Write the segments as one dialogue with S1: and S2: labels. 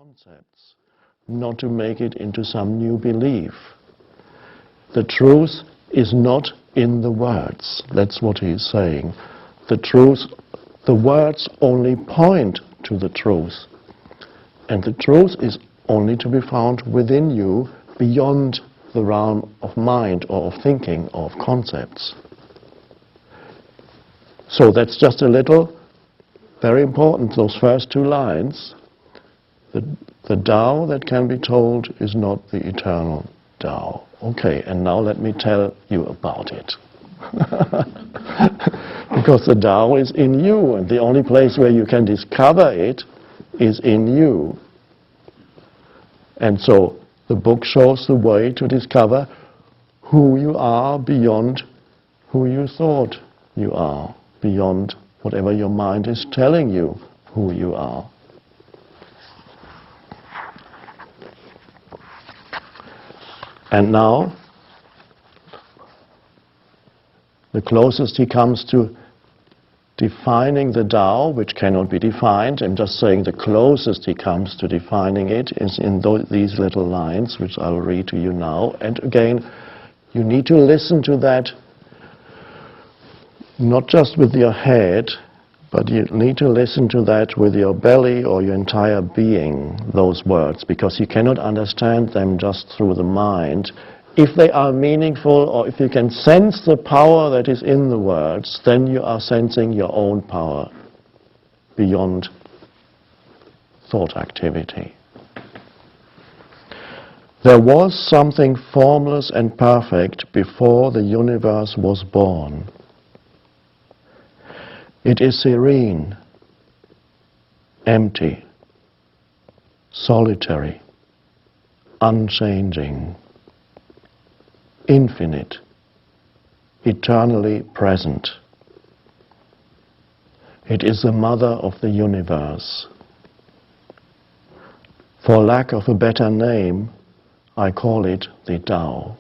S1: concepts, not to make it into some new belief. The truth is not in the words. That's what he's saying. The truth, the words only point to the truth. And the truth is only to be found within you, beyond the realm of mind or of thinking or of concepts. So that's just a little, very important, those first two lines. The Tao that can be told is not the eternal Tao. Okay, and now let me tell you about it. Because the Tao is in you, and the only place where you can discover it is in you. And so the book shows the way to discover who you are beyond who you thought you are, beyond whatever your mind is telling you who you are. And now, the closest he comes to defining the Tao, which cannot be defined, I'm just saying the closest he comes to defining it is in these little lines, which I'll read to you now. And again, you need to listen to that, not just with your head, but you need to listen to that with your belly or your entire being, those words, because you cannot understand them just through the mind. If they are meaningful, or if you can sense the power that is in the words, then you are sensing your own power beyond thought activity. There was something formless and perfect before the universe was born. It is serene, empty, solitary, unchanging, infinite, eternally present. It is the mother of the universe. For lack of a better name, I call it the Tao.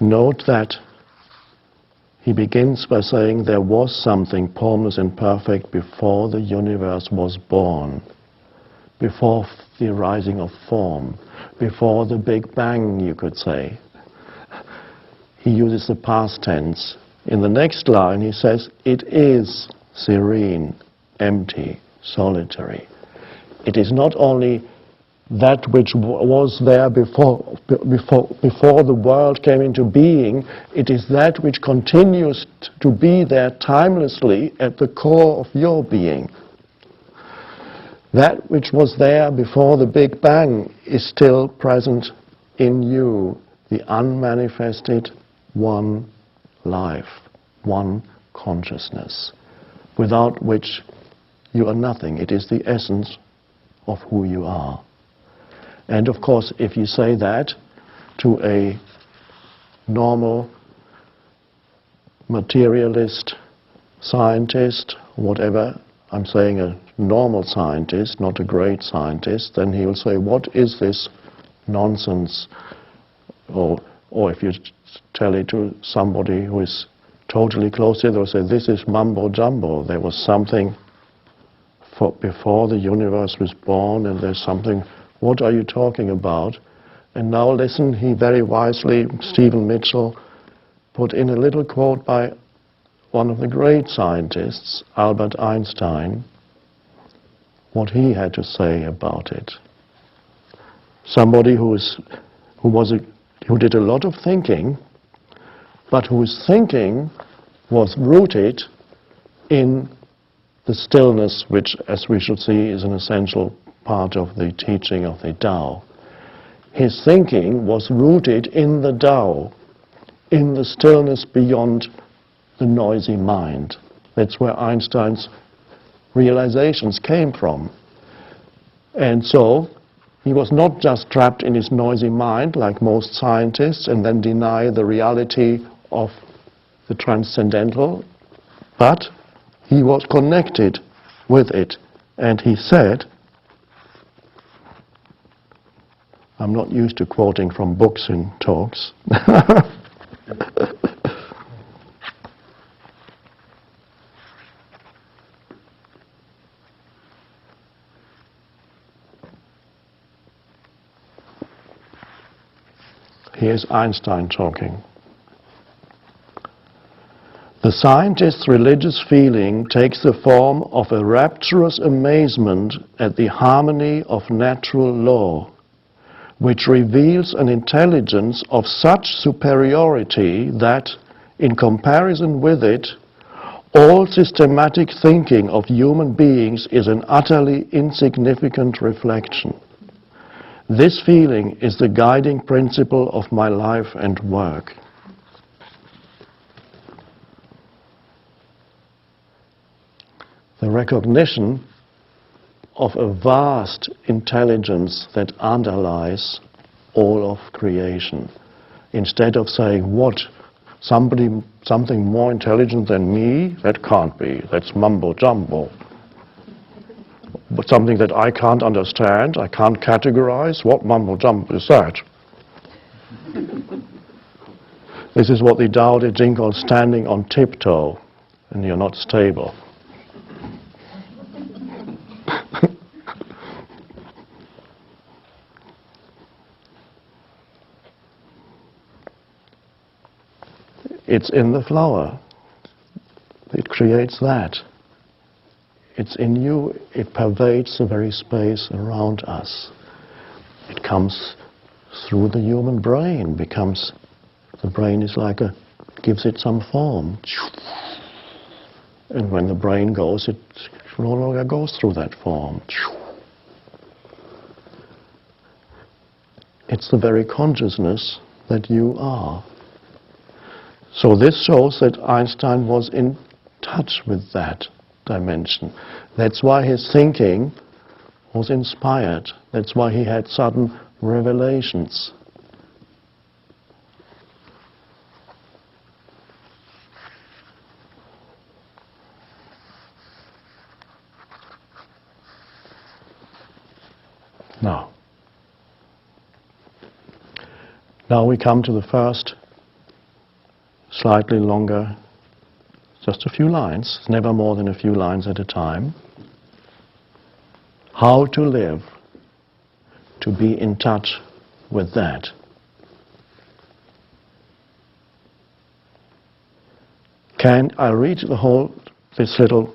S1: Note that he begins by saying there was something formless and perfect before the universe was born, before the arising of form, before the Big Bang, you could say. He uses the past tense. In the next line he says, it is serene, empty, solitary. It is not only that which was there before the world came into being, it is that which continues to be there timelessly at the core of your being. That which was there before the Big Bang is still present in you, the unmanifested one life, one consciousness, without which you are nothing. It is the essence of who you are. And of course, if you say that to a normal materialist, scientist, whatever, I'm saying a normal scientist, not a great scientist, then he will say, what is this nonsense? Or if you tell it to somebody who is totally close to it, they'll say, this is mumbo jumbo. There was something before the universe was born, and there's something. What are you talking about? And now listen, he very wisely, Stephen Mitchell, put in a little quote by one of the great scientists, Albert Einstein, what he had to say about it. Somebody who did a lot of thinking, but whose thinking was rooted in the stillness, which, as we should see, is an essential part of the teaching of the Tao. His thinking was rooted in the Tao, in the stillness beyond the noisy mind. That's where Einstein's realizations came from. And so he was not just trapped in his noisy mind like most scientists and then deny the reality of the transcendental, but he was connected with it. And he said, I'm not used to quoting from books in talks. Here's Einstein talking. The scientist's religious feeling takes the form of a rapturous amazement at the harmony of natural law, which reveals an intelligence of such superiority that, in comparison with it, all systematic thinking of human beings is an utterly insignificant reflection. This feeling is the guiding principle of my life and work. The recognition of a vast intelligence that underlies all of creation. Instead of saying, what, something more intelligent than me? That can't be, that's mumbo-jumbo. But something that I can't understand, I can't categorize, what mumbo-jumbo is that? This is what the Tao Te Ching calls standing on tiptoe, and you're not stable. It's in the flower. It creates that. It's in you. It pervades the very space around us. It comes through the human brain, the brain is like gives it some form. And when the brain goes, it no longer goes through that form. It's the very consciousness that you are. So this shows that Einstein was in touch with that dimension. That's why his thinking was inspired. That's why he had sudden revelations. Now we come to the first, slightly longer, just a few lines, never more than a few lines at a time. How to live, to be in touch with that. I'll read this little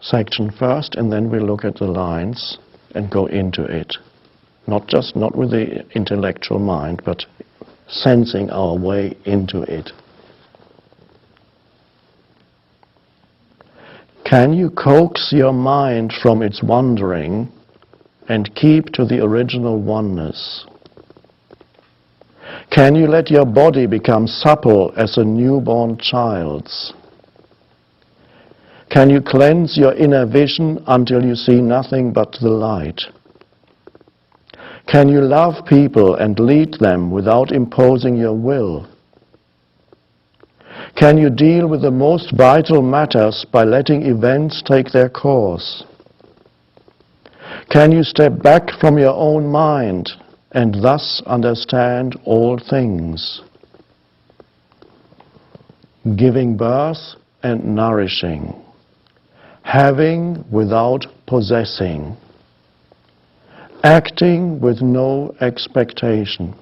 S1: section first, and then we'll look at the lines and go into it. Not with the intellectual mind, but sensing our way into it. Can you coax your mind from its wandering and keep to the original oneness? Can you let your body become supple as a newborn child's? Can you cleanse your inner vision until you see nothing but the light? Can you love people and lead them without imposing your will? Can you deal with the most vital matters by letting events take their course? Can you step back from your own mind and thus understand all things? Giving birth and nourishing, having without possessing, acting with no expectation,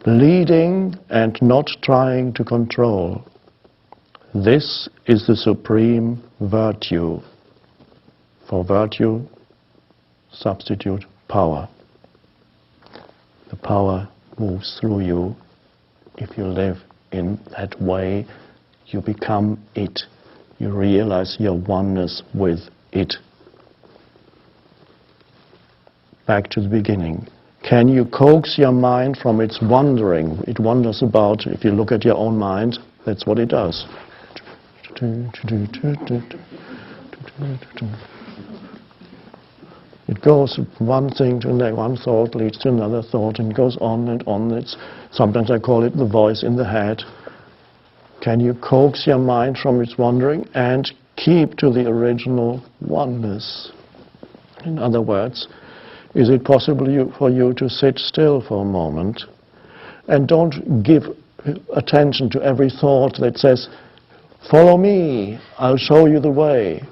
S1: leading and not trying to control. This is the supreme virtue. For virtue, substitute power. The power moves through you. If you live in that way, you become it. You realize your oneness with it. Back to the beginning. Can you coax your mind from its wandering? It wanders about. If you look at your own mind, that's what it does. It goes from one thing to another. One thought leads to another thought and goes on and on. Sometimes I call it the voice in the head. Can you coax your mind from its wandering and keep to the original oneness? In other words, is it possible for you to sit still for a moment and don't give attention to every thought that says, follow me, I'll show you the way.